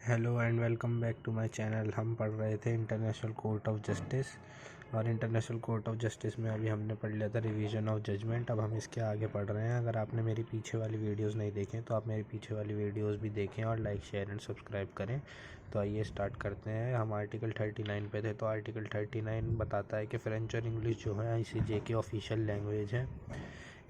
Hello and welcome back to my channel. हम पढ़ रहे थे इंटरनेशनल कोर्ट ऑफ जस्टिस, और इंटरनेशनल कोर्ट ऑफ जस्टिस में अभी हमने पढ़ लिया था रिवीजन ऑफ जजमेंट। अब हम इसके आगे पढ़ रहे हैं। अगर आपने मेरी पीछे वाली वीडियोस नहीं देखें तो आप मेरी पीछे वाली वीडियोस भी देखें और लाइक शेयर एंड सब्सक्राइब करें। तो आइए स्टार्ट करते हैं। हम आर्टिकल 39 पे थे। तो आर्टिकल 39 बताता है कि फ्रेंच और इंग्लिश जो है ICJ की ऑफिशियल लैंग्वेज है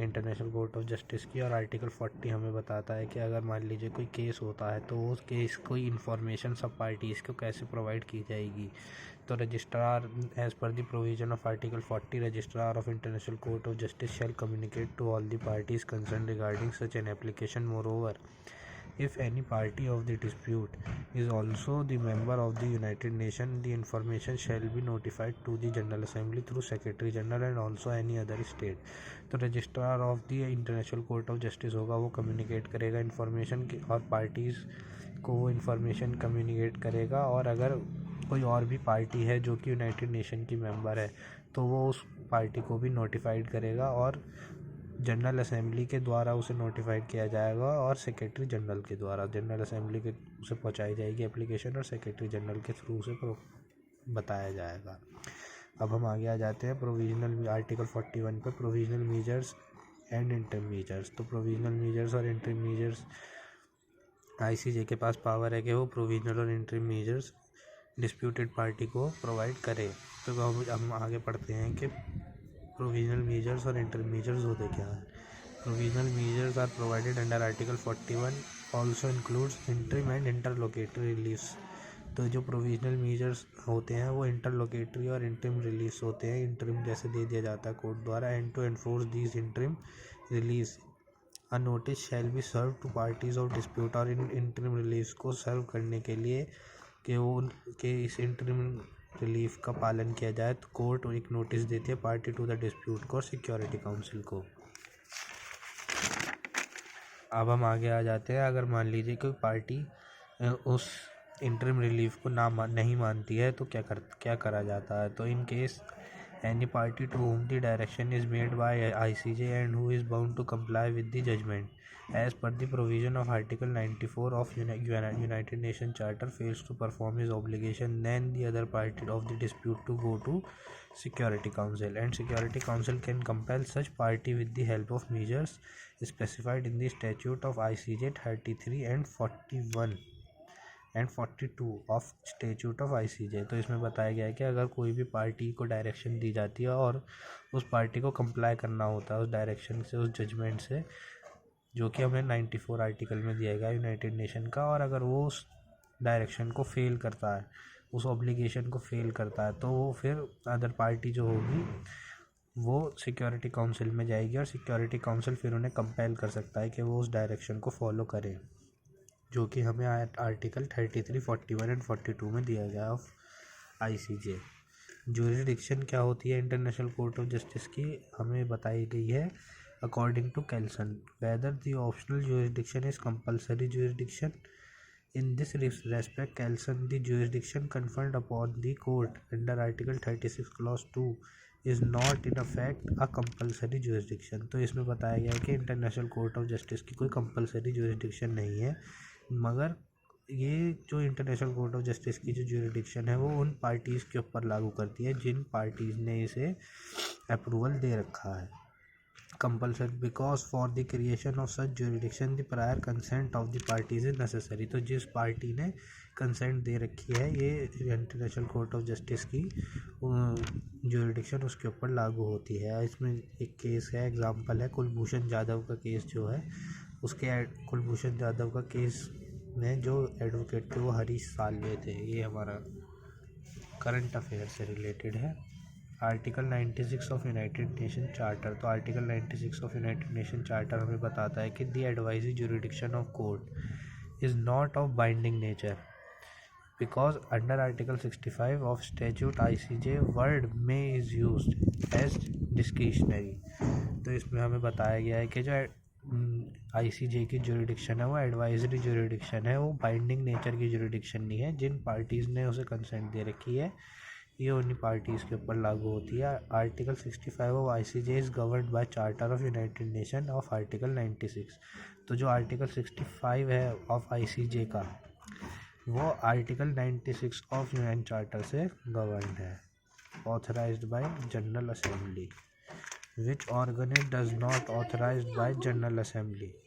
इंटरनेशनल कोर्ट ऑफ जस्टिस की। और आर्टिकल 40 हमें बताता है कि अगर मान लीजिए कोई केस होता है तो उस केस कोई इन्फॉर्मेशन सब पार्टीज़ को कैसे प्रोवाइड की जाएगी। तो registrar as per the provision of article 40 registrar of international court of justice shall communicate to all the parties concern regarding such an application. More if any party of the dispute is also the member of the United Nations, the information shall be notified to the General Assembly through Secretary General and also any other state। तो registrar of the international court of justice होगा, वो communicate करेगा information की, और parties को वो information communicate करेगा। और अगर कोई और भी पार्टी है जो कि यूनाइटेड नेशन की मेंबर है तो वो उस पार्टी को भी नोटिफाइड करेगा और जनरल असेंबली के द्वारा उसे नोटिफाइड किया जाएगा, और सेक्रेटरी जनरल के द्वारा जनरल असेंबली के उसे पहुंचाई जाएगी एप्लीकेशन, और सेक्रेटरी जनरल के थ्रू उसे बताया जाएगा। अब हम आगे आ जाते हैं प्रोविजनल आर्टिकल 41 पे, provisional measures and interim measures. तो प्रोविजनल मेजर्स और इंटरम मेजर्स ICJ के पास पावर है कि वो प्रोविजनल और इंटरम मेजर्स डिस्प्यूटेड पार्टी को प्रोवाइड करे। तो हम आगे पढ़ते हैं कि प्रोविजनल मेजर्स और इंटर मेजर्स होते क्या है। Provisional measures are provided under article 41 also includes interim and interlocutory reliefs. तो जो प्रोविजनल मेजर्स होते हैं वो इंटरलोकेटरी और इंटरिम रिलीफ्स होते हैं। इंटरिम जैसे दे दिया जाता है कोर्ट द्वारा। And to enforce these interim relief a notice shall be serve to parties of dispute. और इन इंटरिम रिलीफ्स को सर्व करने के लिए कि वो के इस इंटरिम रिलीफ का पालन किया जाए तो कोर्ट एक नोटिस देती है पार्टी टू द डिस्प्यूट को और सिक्योरिटी काउंसिल को। अब हम आगे आ जाते हैं। अगर मान लीजिए कोई पार्टी उस इंटरिम रिलीफ को नहीं मानती है तो क्या करा जाता है। तो in case any party to whom the direction is made by ICJ and who is bound to comply with the judgment as per the provision of Article 94 of United Nations Charter fails to perform his obligation, then the other party of the dispute to go to Security Council, and Security Council can compel such party with the help of measures specified in the statute of ICJ 33 and 41 and 42 of statute of ICJ। तो इसमें बताया गया है कि अगर कोई भी party को डायरेक्शन दी जाती है और उस पार्टी को कंप्लाई करना होता है उस डायरेक्शन से, उस जजमेंट से, जो कि हमें 94 आर्टिकल में दिया गया यूनाइटेड नेशन का, और अगर वो उस डायरेक्शन को फेल करता है, उस ऑब्लिगेशन को फेल करता है, तो वो फिर अदर पार्टी जो होगी वो सिक्योरिटी काउंसिल में जाएगी, और सिक्योरिटी काउंसिल फिर उन्हें कंपेल कर सकता है कि वो उस डायरेक्शन को फॉलो करें, जो कि हमें आर्टिकल 33, 41 एंड 42 में दिया गया ऑफ ICJ। ज्यूरिडिक्शन क्या होती है इंटरनेशनल कोर्ट ऑफ जस्टिस की, हमें बताई गई है according to Kelsen whether the optional jurisdiction is compulsory jurisdiction. In this respect Kelsen the jurisdiction conferred upon the court under article 36 clause 2 is not in effect a compulsory jurisdiction. तो इसमें बताया गया है कि इंटरनेशनल कोर्ट ऑफ जस्टिस की कोई compulsory jurisdiction नहीं है, मगर ये जो इंटरनेशनल कोर्ट ऑफ जस्टिस की जो ज्यूरिडिक्शन है वो उन पार्टीज़ के ऊपर लागू करती है जिन पार्टीज़ ने इसे अप्रूवल दे रखा है। Compulsory because for the creation of such jurisdiction the prior consent of the parties is necessary. तो जिस पार्टी ने कंसेंट दे रखी है ये इंटरनेशनल कोर्ट ऑफ जस्टिस की ज्यूरिडिक्शन उसके ऊपर लागू होती है। इसमें एक केस है, एग्जांपल है कुलभूषण जाधव का केस जो है, उसके कुलभूषण जाधव का केस में जो एडवोकेट थे वो हरीश साल्वे थे। ये हमारा करंट अफेयर से रिलेटेड है। Article 96 of united nation charter. तो article 96 of united nation charter हमें बताता है कि the advisory jurisdiction of court is not of binding nature because under article 65 of statute ICJ word में इज़ यूज्ड एज डिस्क्रिशनरी। तो इसमें हमें बताया गया है कि जो ICJ की ज्यूरिडिक्शन है वो एडवाइजरी ज्यूरिडिक्शन है, वो बाइंडिंग नेचर की ज्यूरिडिक्शन नहीं है। जिन पार्टीज़ ने उसे कंसेंट दे रखी है ये उन्हीं पार्टीज़ के ऊपर लागू होती है। Article 65 of ICJ is governed bye charter of united nation of article 96। तो जो आर्टिकल 65 है ऑफ ICJ का वो आर्टिकल 96 ऑफ यूएन चार्टर से गवर्न है। Authorised bye general assembly. Which organ it does not authorised bye general assembly?